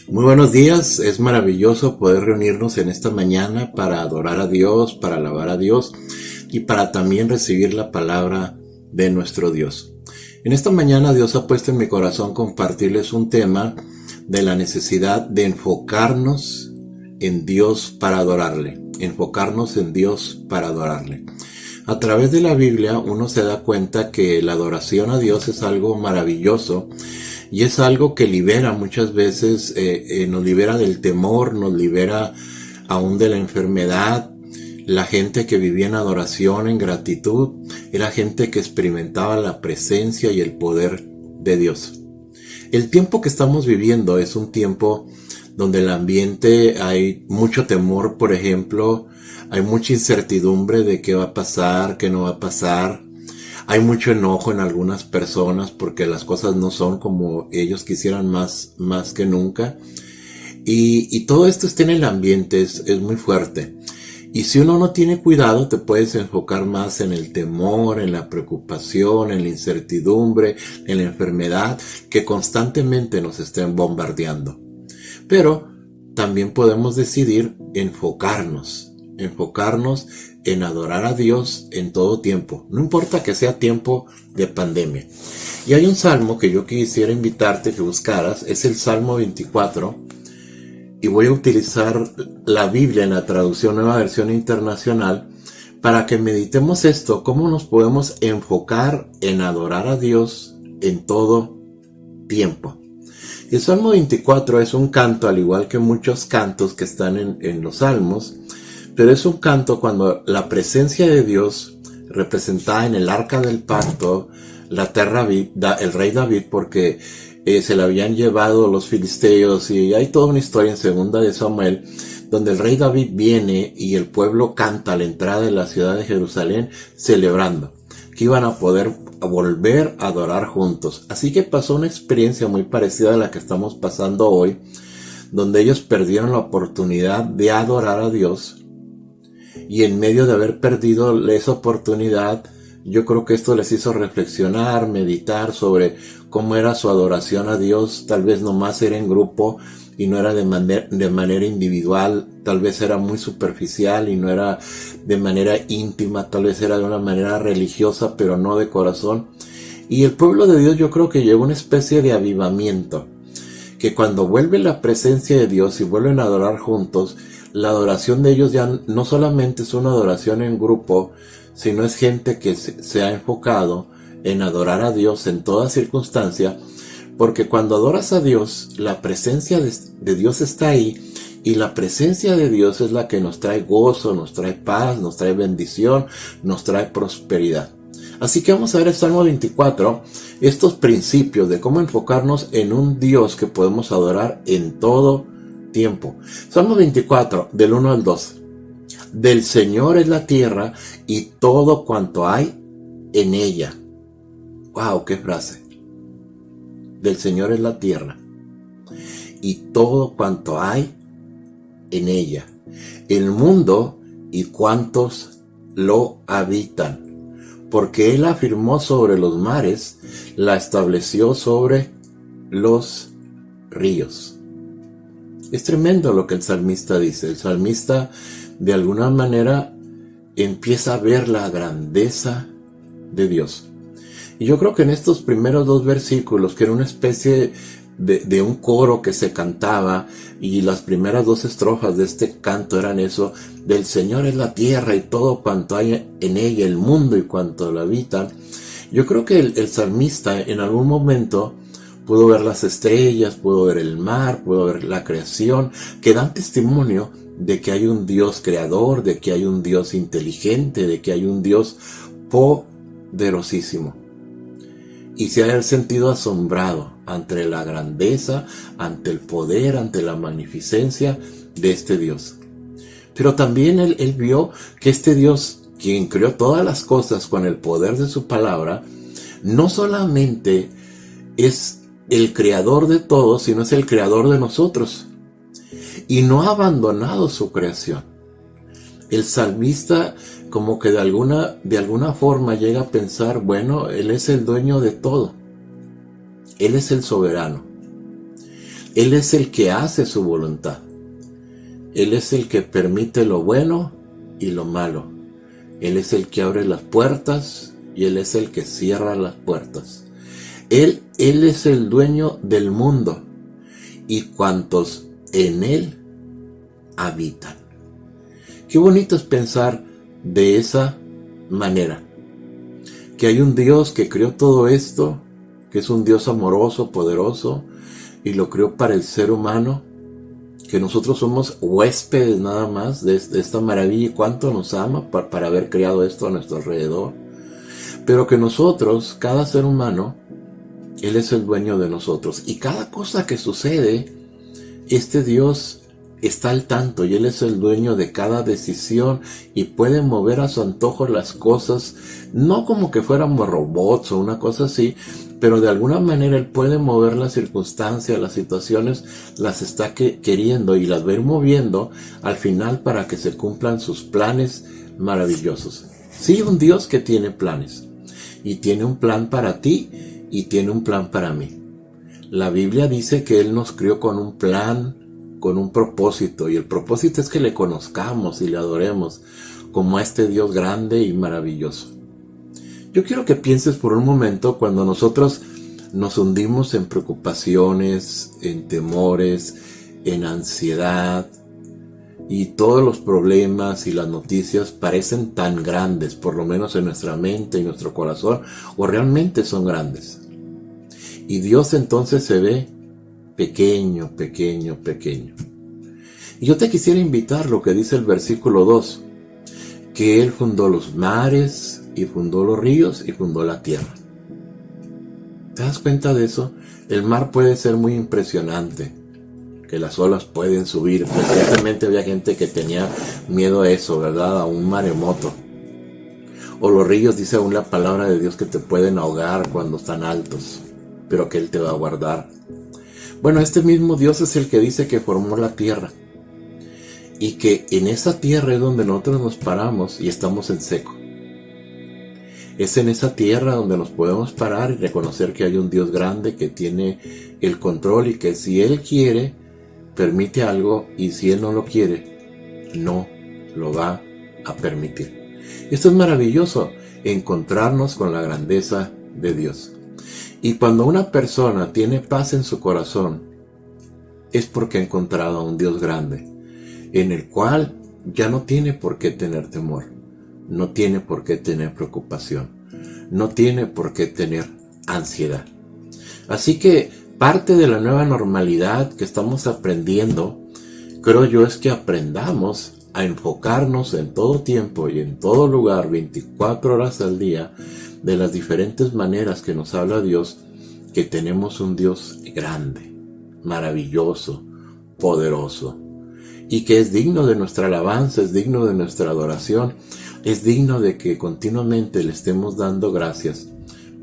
Muy buenos días, es maravilloso poder reunirnos en esta mañana para adorar a Dios, para alabar a Dios y para también recibir la palabra de nuestro Dios. En esta mañana Dios ha puesto en mi corazón compartirles un tema de la necesidad de enfocarnos en Dios para adorarle, enfocarnos en Dios para adorarle. A través de la Biblia uno se da cuenta que la adoración a Dios es algo maravilloso y es algo que libera muchas veces, nos libera del temor, nos libera aún de la enfermedad. La gente que vivía en adoración, en gratitud, era gente que experimentaba la presencia y el poder de Dios. El tiempo que estamos viviendo es un tiempo donde el ambiente hay mucho temor, por ejemplo, hay mucha incertidumbre de qué va a pasar, qué no va a pasar. Hay mucho enojo en algunas personas porque las cosas no son como ellos quisieran más que nunca. Y todo esto está en el ambiente, es muy fuerte. Y si uno no tiene cuidado, te puedes enfocar más en el temor, en la preocupación, en la incertidumbre, en la enfermedad que constantemente nos estén bombardeando. Pero también podemos decidir enfocarnos en adorar a Dios en todo tiempo, no importa que sea tiempo de pandemia. Y hay un salmo que yo quisiera invitarte que buscaras, es el Salmo 24, y voy a utilizar la Biblia en la traducción Nueva Versión Internacional para que meditemos esto, cómo nos podemos enfocar en adorar a Dios en todo tiempo. El Salmo 24 es un canto, al igual que muchos cantos que están en los salmos, pero es un canto cuando la presencia de Dios, representada en el arca del pacto, el rey David, porque se la habían llevado los filisteos, y hay toda una historia en segunda de Samuel, donde el rey David viene y el pueblo canta a la entrada de la ciudad de Jerusalén, celebrando que iban a poder volver a adorar juntos. Así que pasó una experiencia muy parecida a la que estamos pasando hoy, donde ellos perdieron la oportunidad de adorar a Dios. Y en medio de haber perdido esa oportunidad, yo creo que esto les hizo reflexionar, meditar sobre cómo era su adoración a Dios. Tal vez nomás era en grupo y no era de manera individual, tal vez era muy superficial y no era de manera íntima, tal vez era de una manera religiosa, pero no de corazón. Y el pueblo de Dios yo creo que llegó a una especie de avivamiento, que cuando vuelve la presencia de Dios y vuelven a adorar juntos, la adoración de ellos ya no solamente es una adoración en grupo, sino es gente que se ha enfocado en adorar a Dios en toda circunstancia, porque cuando adoras a Dios, la presencia de Dios está ahí, y la presencia de Dios es la que nos trae gozo, nos trae paz, nos trae bendición, nos trae prosperidad. Así que vamos a ver el Salmo 24, estos principios de cómo enfocarnos en un Dios que podemos adorar en todo tiempo. Salmo 24, del 1 al 2. Del Señor es la tierra y todo cuanto hay en ella. ¡Wow! ¡Qué frase! Del Señor es la tierra y todo cuanto hay en ella. El mundo y cuantos lo habitan. Porque Él afirmó sobre los mares, la estableció sobre los ríos. Es tremendo lo que el salmista dice. El salmista de alguna manera empieza a ver la grandeza de Dios. Y yo creo que en estos primeros dos versículos, que era una especie de un coro que se cantaba, y las primeras dos estrofas de este canto eran eso: del Señor es la tierra y todo cuanto hay en ella, el mundo y cuanto lo habitan. Yo creo que el salmista en algún momento pudo ver las estrellas, pudo ver el mar, pudo ver la creación, que dan testimonio de que hay un Dios creador, de que hay un Dios inteligente, de que hay un Dios poderosísimo. Y se ha sentido asombrado ante la grandeza, ante el poder, ante la magnificencia de este Dios. Pero también él vio que este Dios, quien creó todas las cosas con el poder de su palabra, no solamente es el creador de todo, sino es el creador de nosotros. Y no ha abandonado su creación. El salmista como que de alguna forma llega a pensar, bueno, Él es el dueño de todo. Él es el soberano. Él es el que hace su voluntad. Él es el que permite lo bueno y lo malo. Él es el que abre las puertas y Él es el que cierra las puertas. Él es el dueño del mundo y cuantos en Él habitan. Qué bonito es pensar de esa manera, que hay un Dios que creó todo esto, que es un Dios amoroso, poderoso, y lo creó para el ser humano, que nosotros somos huéspedes nada más de esta maravilla y cuánto nos ama para haber creado esto a nuestro alrededor, pero que nosotros, cada ser humano, Él es el dueño de nosotros, y cada cosa que sucede, este Dios está al tanto y Él es el dueño de cada decisión y puede mover a su antojo las cosas, no como que fuéramos robots o una cosa así, pero de alguna manera Él puede mover las circunstancias, las situaciones, las está queriendo y las va a ir moviendo al final para que se cumplan sus planes maravillosos. Sí, un Dios que tiene planes, y tiene un plan para ti y tiene un plan para mí. La Biblia dice que Él nos crió con un plan, con un propósito, y el propósito es que le conozcamos y le adoremos como a este Dios grande y maravilloso. Yo quiero que pienses por un momento cuando nosotros nos hundimos en preocupaciones, en temores, en ansiedad, y todos los problemas y las noticias parecen tan grandes, por lo menos en nuestra mente y nuestro corazón, o realmente son grandes. Y Dios entonces se ve pequeño, pequeño, pequeño. Y yo te quisiera invitar lo que dice el versículo 2, que Él fundó los mares, y fundó los ríos, y fundó la tierra. ¿Te das cuenta de eso? El mar puede ser muy impresionante, que las olas pueden subir. Recientemente había gente que tenía miedo a eso, ¿verdad? A un maremoto. O los ríos, dice aún la palabra de Dios, que te pueden ahogar cuando están altos, pero que Él te va a guardar. Bueno, este mismo Dios es el que dice que formó la tierra, y que en esa tierra es donde nosotros nos paramos y estamos en seco. Es en esa tierra donde nos podemos parar y reconocer que hay un Dios grande que tiene el control, y que si Él quiere, permite algo, y si Él no lo quiere, no lo va a permitir. Esto es maravilloso, encontrarnos con la grandeza de Dios. Y cuando una persona tiene paz en su corazón, es porque ha encontrado a un Dios grande, en el cual ya no tiene por qué tener temor, no tiene por qué tener preocupación, no tiene por qué tener ansiedad. Así que parte de la nueva normalidad que estamos aprendiendo, creo yo, es que aprendamos a enfocarnos en todo tiempo y en todo lugar, 24 horas al día, de las diferentes maneras que nos habla Dios, que tenemos un Dios grande, maravilloso, poderoso, y que es digno de nuestra alabanza, es digno de nuestra adoración, es digno de que continuamente le estemos dando gracias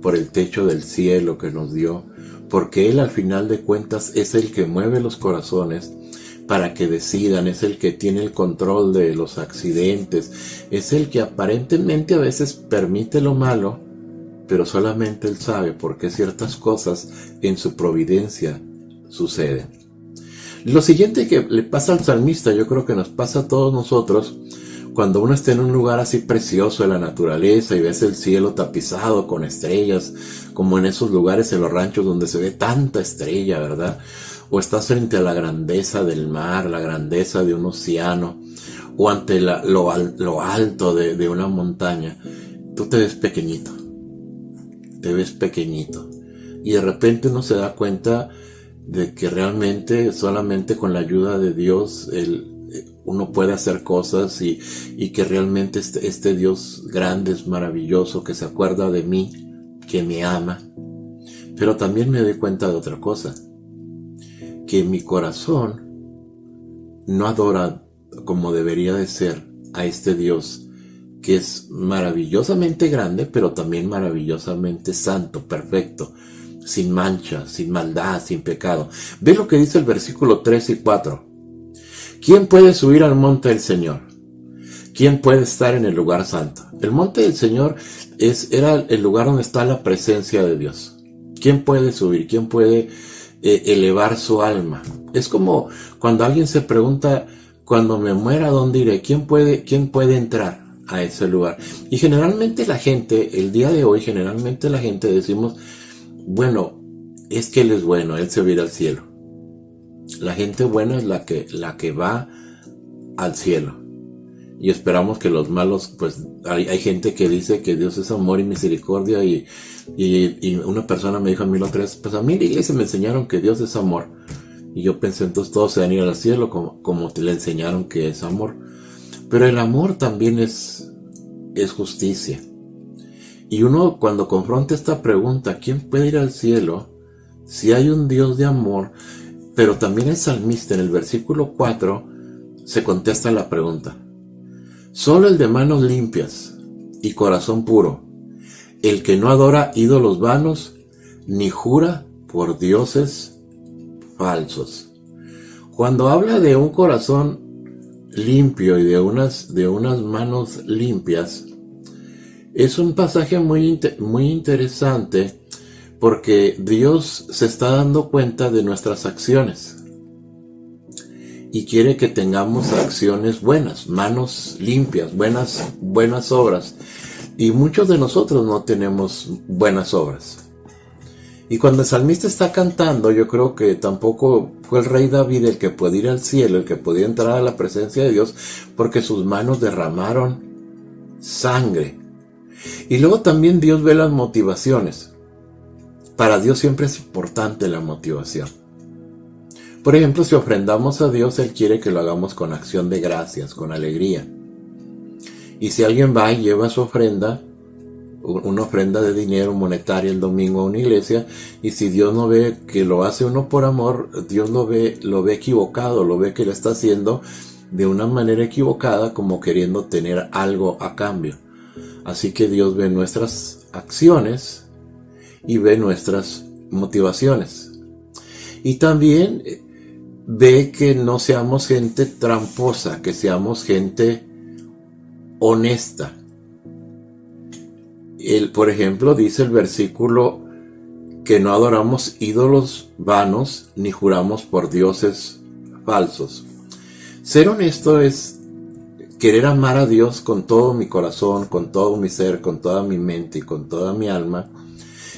por el techo del cielo que nos dio, porque Él al final de cuentas es el que mueve los corazones para que decidan, es el que tiene el control de los accidentes, es el que aparentemente a veces permite lo malo, pero solamente Él sabe por qué ciertas cosas en su providencia suceden. Lo siguiente que le pasa al salmista, yo creo que nos pasa a todos nosotros, cuando uno está en un lugar así precioso de la naturaleza y ves el cielo tapizado con estrellas, como en esos lugares en los ranchos donde se ve tanta estrella, ¿verdad? O estás frente a la grandeza del mar, la grandeza de un océano, o ante lo alto de una montaña, tú te ves pequeñito, y de repente uno se da cuenta de que realmente solamente con la ayuda de Dios uno puede hacer cosas, y que realmente este Dios grande es maravilloso, que se acuerda de mí, que me ama. Pero también me doy cuenta de otra cosa, que mi corazón no adora como debería de ser a este Dios que es maravillosamente grande, pero también maravillosamente santo, perfecto, sin mancha, sin maldad, sin pecado. Ve lo que dice el versículo 3 y 4. ¿Quién puede subir al monte del Señor? ¿Quién puede estar en el lugar santo? El monte del Señor era el lugar donde está la presencia de Dios. ¿Quién puede subir? ¿Quién puede elevar su alma. Es como cuando alguien se pregunta, cuando me muera, ¿dónde iré? ¿Quién puede entrar a ese lugar? Y generalmente la gente, el día de hoy, generalmente la gente decimos, bueno, es que Él es bueno, Él se va a ir al cielo. La gente buena es la que va al cielo. Y esperamos que los malos, pues hay gente que dice que Dios es amor y misericordia, y una persona me dijo a mí la otra vez, pues a mí en la iglesia me enseñaron que Dios es amor. Y yo pensé, entonces todos se van a ir al cielo como te le enseñaron que es amor. Pero el amor también es justicia. Y uno cuando confronta esta pregunta, ¿quién puede ir al cielo si hay un Dios de amor? Pero también el salmista en el versículo 4 se contesta la pregunta. Solo el de manos limpias y corazón puro, el que no adora ídolos vanos, ni jura por dioses falsos. Cuando habla de un corazón limpio y de unas manos limpias, es un pasaje muy interesante, porque Dios se está dando cuenta de nuestras acciones y quiere que tengamos acciones buenas, manos limpias, buenas obras. Y muchos de nosotros no tenemos buenas obras. Y cuando el salmista está cantando, yo creo que tampoco fue el rey David el que podía ir al cielo, el que podía entrar a la presencia de Dios, porque sus manos derramaron sangre. Y luego también Dios ve las motivaciones. Para Dios siempre es importante la motivación. Por ejemplo, si ofrendamos a Dios, Él quiere que lo hagamos con acción de gracias, con alegría. Y si alguien va y lleva su ofrenda, una ofrenda de dinero monetaria el domingo a una iglesia, y si Dios no ve que lo hace uno por amor, Dios lo ve equivocado, lo ve que lo está haciendo de una manera equivocada, como queriendo tener algo a cambio. Así que Dios ve nuestras acciones y ve nuestras motivaciones. Y también ve que no seamos gente tramposa, que seamos gente honesta. Por ejemplo, dice el versículo que no adoramos ídolos vanos ni juramos por dioses falsos. Ser honesto es querer amar a Dios con todo mi corazón, con todo mi ser, con toda mi mente y con toda mi alma,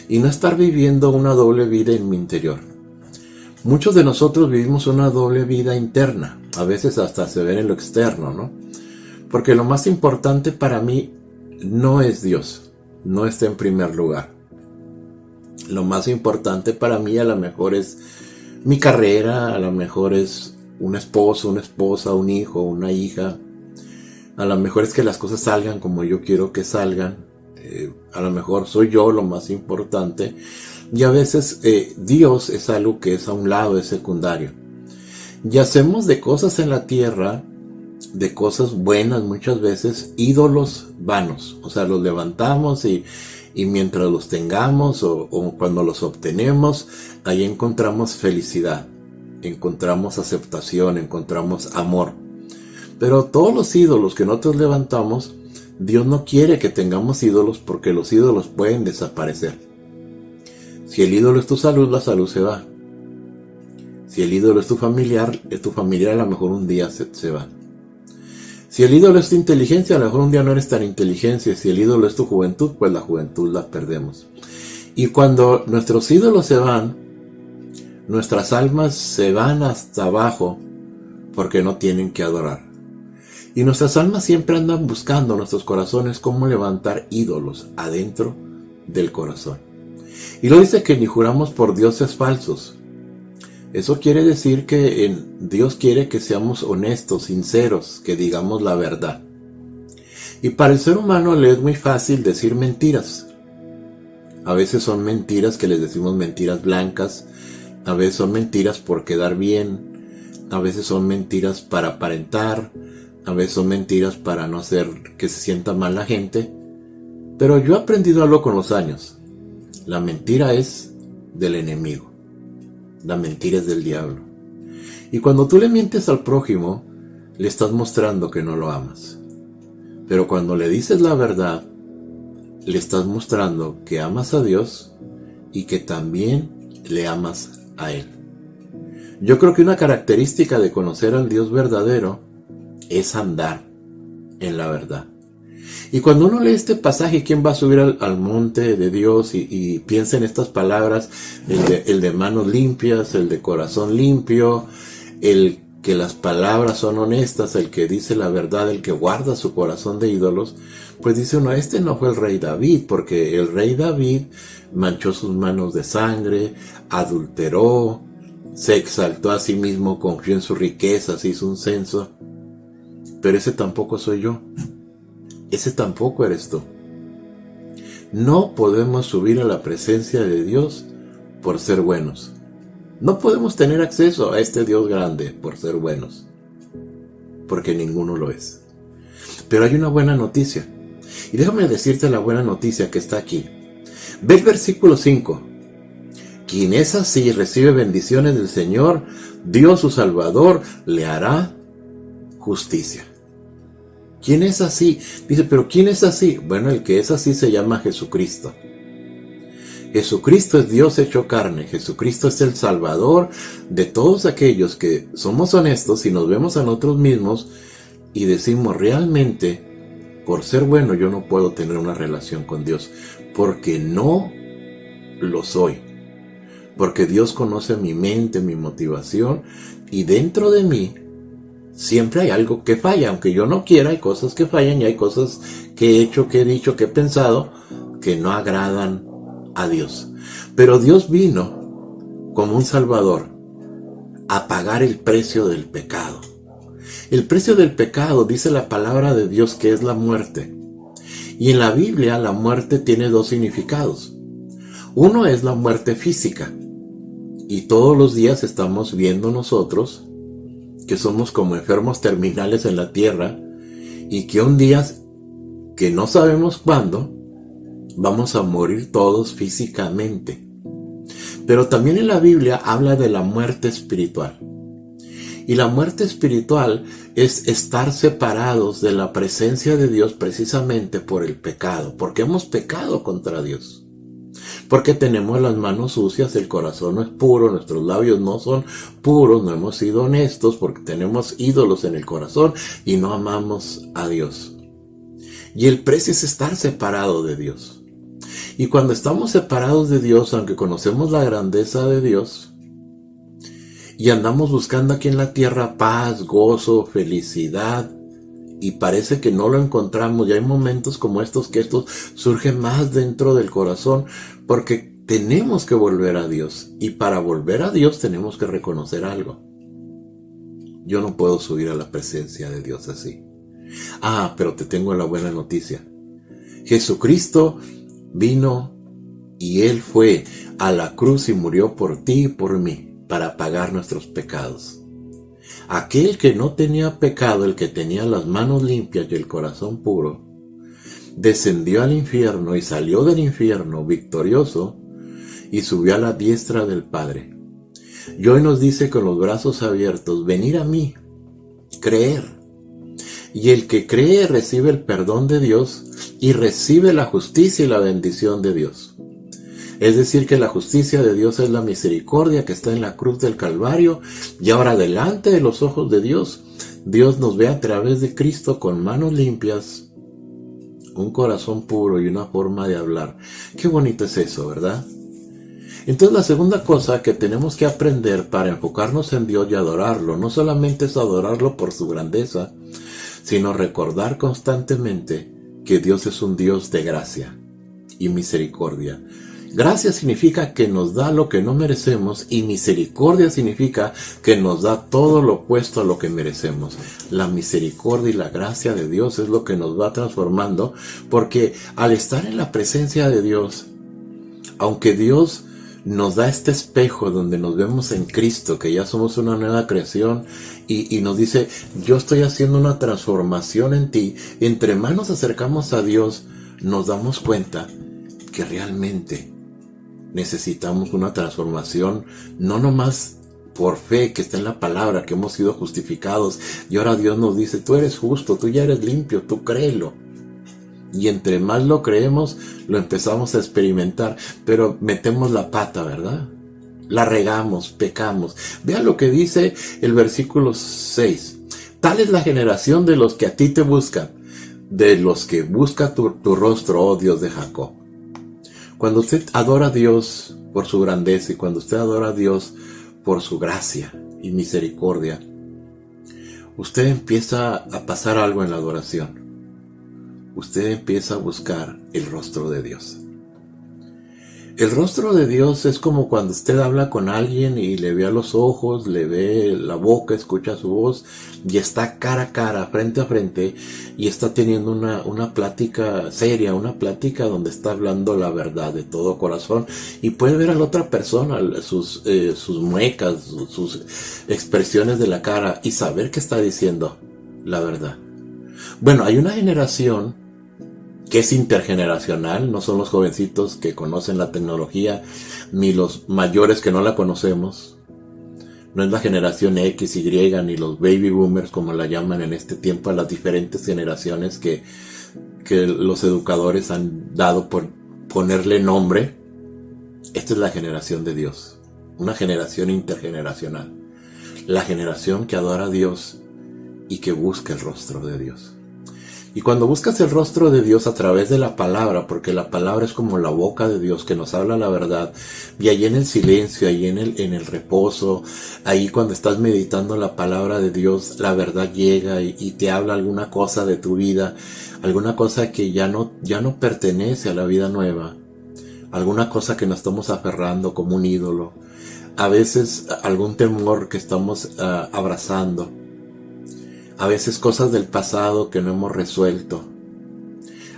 y no estar viviendo una doble vida en mi interior. Muchos de nosotros vivimos una doble vida interna, a veces hasta se ve en lo externo, ¿no? Porque lo más importante para mí no es Dios, no está en primer lugar. Lo más importante para mí a lo mejor es mi carrera, a lo mejor es un esposo, una esposa, un hijo, una hija. A lo mejor es que las cosas salgan como yo quiero que salgan. A lo mejor soy yo lo más importante. Y a veces Dios es algo que es a un lado, es secundario. Y hacemos de cosas en la tierra, de cosas buenas muchas veces, ídolos vanos. O sea, los levantamos y mientras los tengamos o cuando los obtenemos, ahí encontramos felicidad, encontramos aceptación, encontramos amor. Pero todos los ídolos que nosotros levantamos, Dios no quiere que tengamos ídolos, porque los ídolos pueden desaparecer. Si el ídolo es tu salud, la salud se va. Si el ídolo es tu familiar a lo mejor un día se va. Si el ídolo es tu inteligencia, a lo mejor un día no eres tan inteligente. Si el ídolo es tu juventud, pues la juventud la perdemos. Y cuando nuestros ídolos se van, nuestras almas se van hasta abajo, porque no tienen que adorar. Y nuestras almas siempre andan buscando, nuestros corazones, cómo levantar ídolos adentro del corazón. Y lo dice que ni juramos por dioses falsos. Eso quiere decir que Dios quiere que seamos honestos, sinceros, que digamos la verdad. Y para el ser humano le es muy fácil decir mentiras. A veces son mentiras que les decimos mentiras blancas, a veces son mentiras por quedar bien, a veces son mentiras para aparentar, a veces son mentiras para no hacer que se sienta mal la gente. Pero yo he aprendido algo con los años. La mentira es del enemigo. La mentira es del diablo. Y cuando tú le mientes al prójimo, le estás mostrando que no lo amas. Pero cuando le dices la verdad, le estás mostrando que amas a Dios y que también le amas a Él. Yo creo que una característica de conocer al Dios verdadero es andar en la verdad. Y cuando uno lee este pasaje, ¿quién va a subir al monte de Dios? Y piensa en estas palabras, el de manos limpias, el de corazón limpio, el que las palabras son honestas, el que dice la verdad, el que guarda su corazón de ídolos, pues dice uno, este no fue el rey David, porque el rey David manchó sus manos de sangre, adulteró, se exaltó a sí mismo, confió en sus riquezas, hizo un censo. Pero ese tampoco soy yo. Ese tampoco eres tú. No podemos subir a la presencia de Dios por ser buenos. No podemos tener acceso a este Dios grande por ser buenos. Porque ninguno lo es. Pero hay una buena noticia. Y déjame decirte la buena noticia que está aquí. Ve el versículo 5. Quien es así recibe bendiciones del Señor, Dios su Salvador le hará justicia. ¿Quién es así? Dice, pero ¿quién es así? Bueno, el que es así se llama Jesucristo. Jesucristo es Dios hecho carne. Jesucristo es el Salvador de todos aquellos que somos honestos y nos vemos a nosotros mismos y decimos realmente, por ser bueno yo no puedo tener una relación con Dios, porque no lo soy. Porque Dios conoce mi mente, mi motivación, y dentro de mí siempre hay algo que falla. Aunque yo no quiera, hay cosas que fallan y hay cosas que he hecho, que he dicho, que he pensado que no agradan a Dios. Pero Dios vino como un Salvador a pagar el precio del pecado. El precio del pecado, dice la palabra de Dios, que es la muerte. Y en la Biblia la muerte tiene dos significados. Uno es la muerte física. Y todos los días estamos viendo nosotros que somos como enfermos terminales en la tierra y que un día, que no sabemos cuándo, vamos a morir todos físicamente. Pero también en la Biblia habla de la muerte espiritual. Y la muerte espiritual es estar separados de la presencia de Dios precisamente por el pecado, porque hemos pecado contra Dios. Porque tenemos las manos sucias, el corazón no es puro, nuestros labios no son puros, no hemos sido honestos, porque tenemos ídolos en el corazón y no amamos a Dios. Y el precio es estar separado de Dios. Y cuando estamos separados de Dios, aunque conocemos la grandeza de Dios, y andamos buscando aquí en la tierra paz, gozo, felicidad, y parece que no lo encontramos, y hay momentos como estos que estos surgen más dentro del corazón, porque tenemos que volver a Dios, y para volver a Dios tenemos que reconocer algo. Yo no puedo subir a la presencia de Dios así. Pero te tengo la buena noticia. Jesucristo vino y Él fue a la cruz y murió por ti y por mí para pagar nuestros pecados. Aquel que no tenía pecado, el que tenía las manos limpias y el corazón puro, descendió al infierno y salió del infierno victorioso y subió a la diestra del Padre. Y hoy nos dice con los brazos abiertos, venid a mí, creer. Y el que cree recibe el perdón de Dios y recibe la justicia y la bendición de Dios. Es decir, que la justicia de Dios es la misericordia que está en la cruz del Calvario, y ahora delante de los ojos de Dios, Dios nos ve a través de Cristo con manos limpias, un corazón puro y una forma de hablar. Qué bonito es eso, ¿verdad? Entonces la segunda cosa que tenemos que aprender para enfocarnos en Dios y adorarlo, no solamente es adorarlo por su grandeza, sino recordar constantemente que Dios es un Dios de gracia y misericordia. Gracia significa que nos da lo que no merecemos, y misericordia significa que nos da todo lo opuesto a lo que merecemos. La misericordia y la gracia de Dios es lo que nos va transformando, porque al estar en la presencia de Dios, aunque Dios nos da este espejo donde nos vemos en Cristo, que ya somos una nueva creación, y nos dice, yo estoy haciendo una transformación en ti, entre más nos acercamos a Dios, nos damos cuenta que realmente necesitamos una transformación, no nomás por fe que está en la palabra, que hemos sido justificados, y ahora Dios nos dice, tú eres justo, tú ya eres limpio, tú créelo. Y entre más lo creemos, lo empezamos a experimentar, pero metemos la pata, ¿verdad? la regamos, pecamos. Vea lo que dice el versículo 6. Tal es la generación de los que a ti te buscan, de los que busca tu rostro, oh Dios de Jacob. Cuando usted adora a Dios por su grandeza y cuando usted adora a Dios por su gracia y misericordia, usted empieza a pasar algo en la adoración. Usted empieza a buscar el rostro de Dios. El rostro de Dios es como cuando usted habla con alguien y le ve a los ojos, le ve la boca, escucha su voz y está cara a cara, frente a frente y está teniendo una plática seria, una plática donde está hablando la verdad de todo corazón y puede ver a la otra persona, sus muecas, sus expresiones de la cara y saber que está diciendo la verdad. Bueno, hay una generación que es intergeneracional, no son los jovencitos que conocen la tecnología, ni los mayores que no la conocemos. No es la generación X, Y, ni los baby boomers, como la llaman en este tiempo a las diferentes generaciones que los educadores han dado por ponerle nombre. Esta es la generación de Dios, una generación intergeneracional. La generación que adora a Dios y que busca el rostro de Dios. Y cuando buscas el rostro de Dios a través de la palabra, porque la palabra es como la boca de Dios que nos habla la verdad, y ahí en el silencio, ahí en el reposo, ahí cuando estás meditando la palabra de Dios, la verdad llega y te habla alguna cosa de tu vida, alguna cosa que ya no pertenece a la vida nueva, alguna cosa que nos estamos aferrando como un ídolo, a veces algún temor que estamos abrazando. A veces cosas del pasado que no hemos resuelto.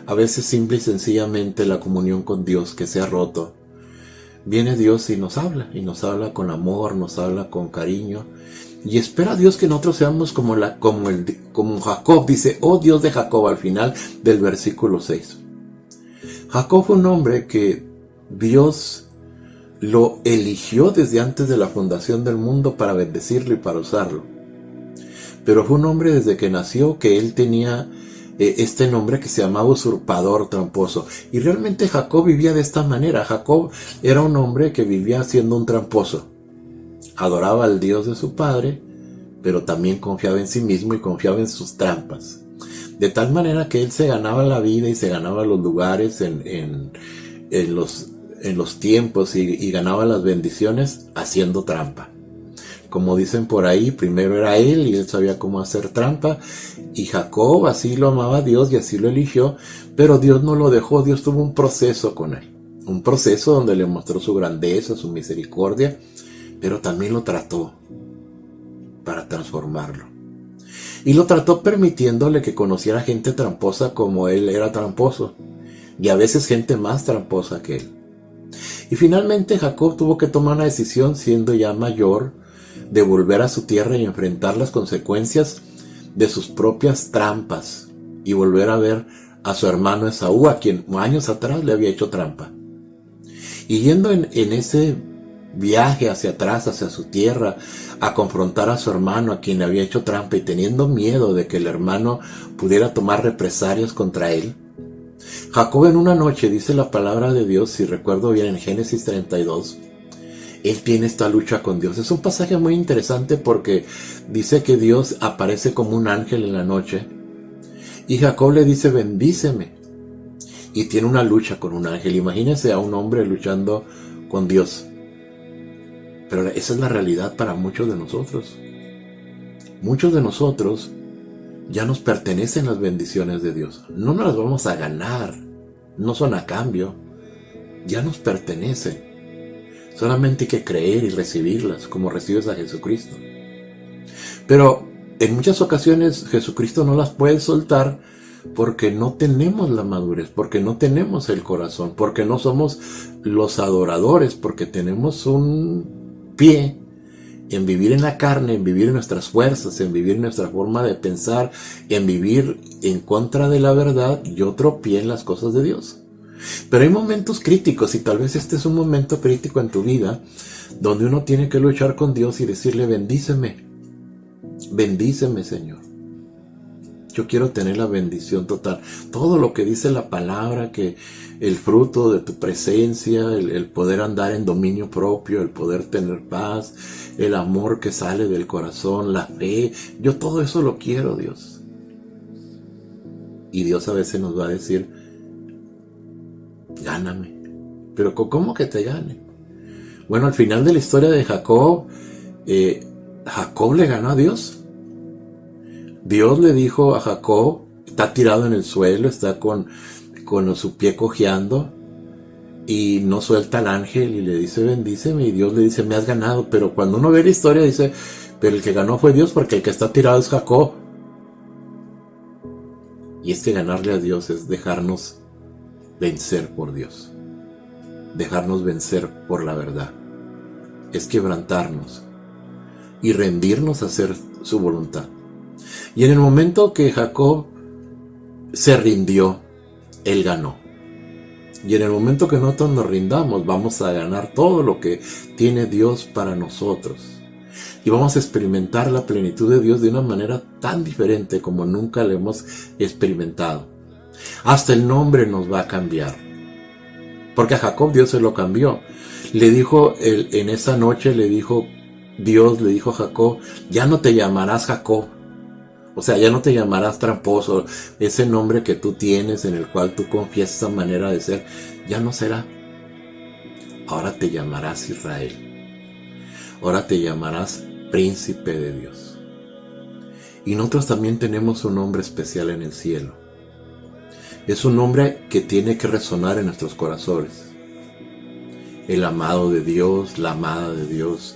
A veces simple y sencillamente la comunión con Dios que se ha roto. Viene Dios y nos habla con amor, nos habla con cariño. Y espera a Dios que nosotros seamos como Jacob, dice, oh Dios de Jacob al final del versículo 6. Jacob fue un hombre que Dios lo eligió desde antes de la fundación del mundo para bendecirlo y para usarlo. Pero fue un hombre desde que nació que él tenía este nombre que se llamaba usurpador, tramposo. Y realmente Jacob vivía de esta manera. Jacob era un hombre que vivía siendo un tramposo. Adoraba al Dios de su padre, pero también confiaba en sí mismo y confiaba en sus trampas. De tal manera que él se ganaba la vida y se ganaba los lugares en los tiempos y ganaba las bendiciones haciendo trampa. Como dicen por ahí, primero era él y él sabía cómo hacer trampa. Y Jacob así lo amaba a Dios y así lo eligió. Pero Dios no lo dejó, Dios tuvo un proceso con él. Un proceso donde le mostró su grandeza, su misericordia. Pero también lo trató para transformarlo. Y lo trató permitiéndole que conociera gente tramposa como él era tramposo. Y a veces gente más tramposa que él. Y finalmente Jacob tuvo que tomar una decisión siendo ya mayor, de volver a su tierra y enfrentar las consecuencias de sus propias trampas y volver a ver a su hermano Esaú, a quien años atrás le había hecho trampa. Y yendo en ese viaje hacia atrás, hacia su tierra, a confrontar a su hermano, a quien le había hecho trampa, y teniendo miedo de que el hermano pudiera tomar represalias contra él, Jacob en una noche, dice la palabra de Dios, si recuerdo bien en Génesis 32, él tiene esta lucha con Dios. Es un pasaje muy interesante porque dice que Dios aparece como un ángel en la noche y Jacob le dice, bendíceme. Y tiene una lucha con un ángel. Imagínense a un hombre luchando con Dios. Pero esa es la realidad para muchos de nosotros. Muchos de nosotros ya nos pertenecen las bendiciones de Dios. No nos las vamos a ganar. No son a cambio. Ya nos pertenecen. Solamente hay que creer y recibirlas como recibes a Jesucristo. Pero en muchas ocasiones Jesucristo no las puede soltar porque no tenemos la madurez, porque no tenemos el corazón, porque no somos los adoradores, porque tenemos un pie en vivir en la carne, en vivir en nuestras fuerzas, en vivir en nuestra forma de pensar, en vivir en contra de la verdad y otro pie en las cosas de Dios. Pero hay momentos críticos y tal vez este es un momento crítico en tu vida donde uno tiene que luchar con Dios y decirle, bendíceme Señor. Yo quiero tener la bendición total. Todo lo que dice la palabra, que el fruto de tu presencia, el poder andar en dominio propio, el poder tener paz, el amor que sale del corazón, la fe. Yo todo eso lo quiero, Dios. Y Dios a veces nos va a decir, gáname. Pero ¿cómo que te gane? Bueno, al final de la historia de Jacob, Jacob le ganó a Dios. Dios le dijo a Jacob, está tirado en el suelo, está con su pie cojeando, y no suelta al ángel y le dice, bendíceme, y Dios le dice, me has ganado. Pero cuando uno ve la historia dice, pero el que ganó fue Dios, porque el que está tirado es Jacob. Y es que ganarle a Dios es dejarnos vencer por Dios, dejarnos vencer por la verdad, es quebrantarnos y rendirnos a hacer su voluntad. Y en el momento que Jacob se rindió, él ganó. Y en el momento que nosotros nos rindamos, vamos a ganar todo lo que tiene Dios para nosotros. Y vamos a experimentar la plenitud de Dios de una manera tan diferente como nunca la hemos experimentado. Hasta el nombre nos va a cambiar. Porque a Jacob Dios se lo cambió. Le dijo, en esa noche Dios le dijo a Jacob, ya no te llamarás Jacob. O sea, ya no te llamarás tramposo. Ese nombre que tú tienes, en el cual tú confías esa manera de ser, ya no será. Ahora te llamarás Israel. Ahora te llamarás príncipe de Dios. Y nosotros también tenemos un nombre especial en el cielo. Es un nombre que tiene que resonar en nuestros corazones. El amado de Dios, la amada de Dios,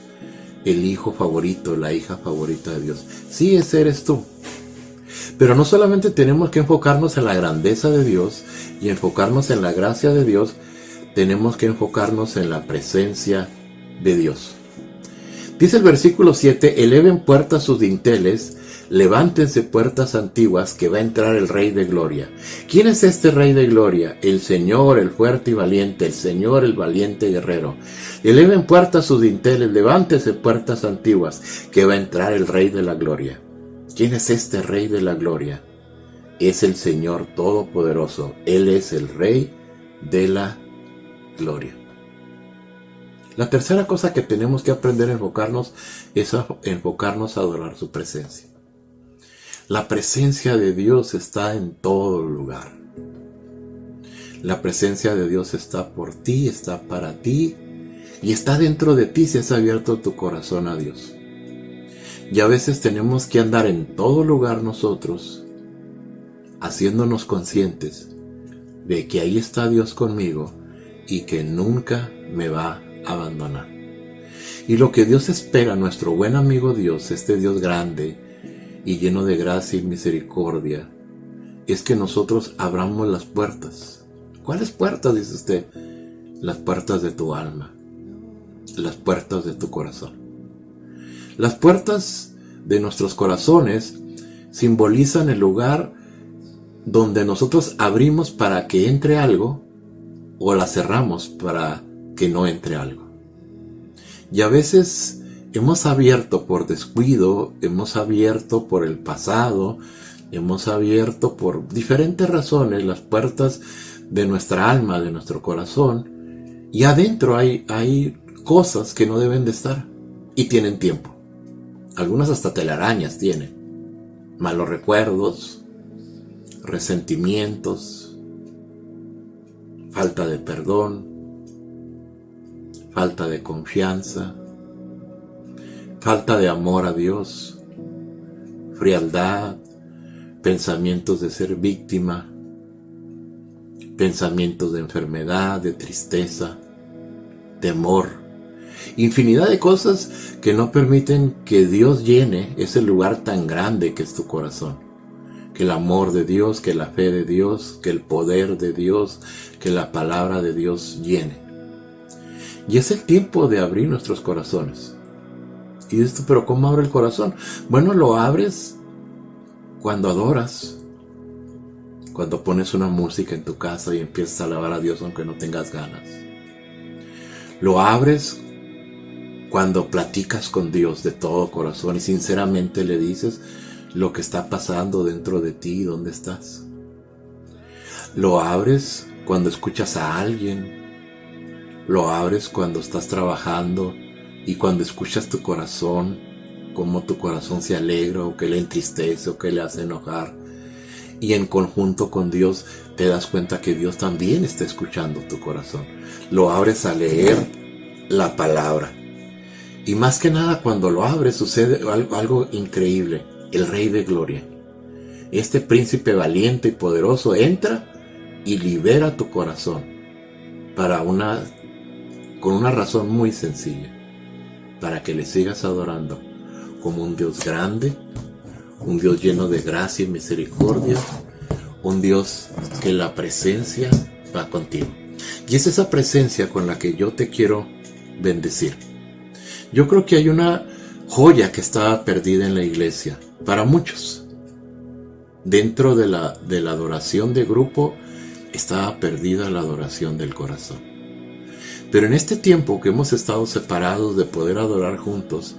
el hijo favorito, la hija favorita de Dios. Sí, ese eres tú. Pero no solamente tenemos que enfocarnos en la grandeza de Dios y enfocarnos en la gracia de Dios, tenemos que enfocarnos en la presencia de Dios. Dice el versículo 7, eleven puertas sus dinteles, levántense puertas antiguas, que va a entrar el Rey de Gloria. ¿Quién es este Rey de Gloria? El Señor, el fuerte y valiente, el Señor, el valiente guerrero. Eleven puertas sus dinteles, levántense puertas antiguas, que va a entrar el Rey de la Gloria. ¿Quién es este Rey de la Gloria? Es el Señor Todopoderoso. Él es el Rey de la Gloria. La tercera cosa que tenemos que aprender a enfocarnos es a enfocarnos a adorar su presencia. La presencia de Dios está en todo lugar. La presencia de Dios está por ti, está para ti y está dentro de ti si has abierto tu corazón a Dios. Y a veces tenemos que andar en todo lugar nosotros, haciéndonos conscientes de que ahí está Dios conmigo y que nunca me va a abandonar. Y lo que Dios espera, nuestro buen amigo Dios, este Dios grande y lleno de gracia y misericordia, es que nosotros abramos las puertas. ¿Cuáles puertas, dice usted? Las puertas de tu alma, las puertas de tu corazón. Las puertas de nuestros corazones simbolizan el lugar donde nosotros abrimos para que entre algo o las cerramos para que no entre algo. Y a veces hemos abierto por descuido, hemos abierto por el pasado, hemos abierto por diferentes razones las puertas de nuestra alma, de nuestro corazón, y adentro hay cosas que no deben de estar y tienen tiempo. Algunas hasta telarañas tienen, malos recuerdos, resentimientos, falta de perdón, falta de confianza, falta de amor a Dios, frialdad, pensamientos de ser víctima, pensamientos de enfermedad, de tristeza, temor. Infinidad de cosas que no permiten que Dios llene ese lugar tan grande que es tu corazón. Que el amor de Dios, que la fe de Dios, que el poder de Dios, que la palabra de Dios llene. Y es el tiempo de abrir nuestros corazones. Y dices tú, ¿pero cómo abre el corazón? Bueno, lo abres cuando adoras. Cuando pones una música en tu casa y empiezas a alabar a Dios aunque no tengas ganas. Lo abres cuando platicas con Dios de todo corazón y sinceramente le dices lo que está pasando dentro de ti, dónde estás. Lo abres cuando escuchas a alguien, lo abres cuando estás trabajando y cuando escuchas tu corazón, cómo tu corazón se alegra o que le entristece o que le hace enojar. Y en conjunto con Dios te das cuenta que Dios también está escuchando tu corazón. Lo abres a leer la palabra. Y más que nada cuando lo abres sucede algo increíble. El Rey de Gloria, este príncipe valiente y poderoso, entra y libera tu corazón con una razón muy sencilla, para que le sigas adorando como un Dios grande, un Dios lleno de gracia y misericordia, un Dios que la presencia va contigo. Y es esa presencia con la que yo te quiero bendecir. Yo creo que hay una joya que estaba perdida en la iglesia, para muchos. Dentro de la adoración de grupo estaba perdida la adoración del corazón. Pero en este tiempo que hemos estado separados de poder adorar juntos,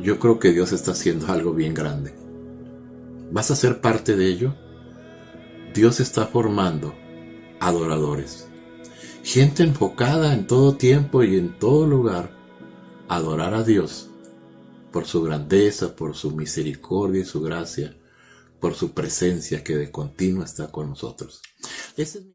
yo creo que Dios está haciendo algo bien grande. ¿Vas a ser parte de ello? Dios está formando adoradores. Gente enfocada en todo tiempo y en todo lugar a adorar a Dios por su grandeza, por su misericordia y su gracia, por su presencia que de continuo está con nosotros. Ese es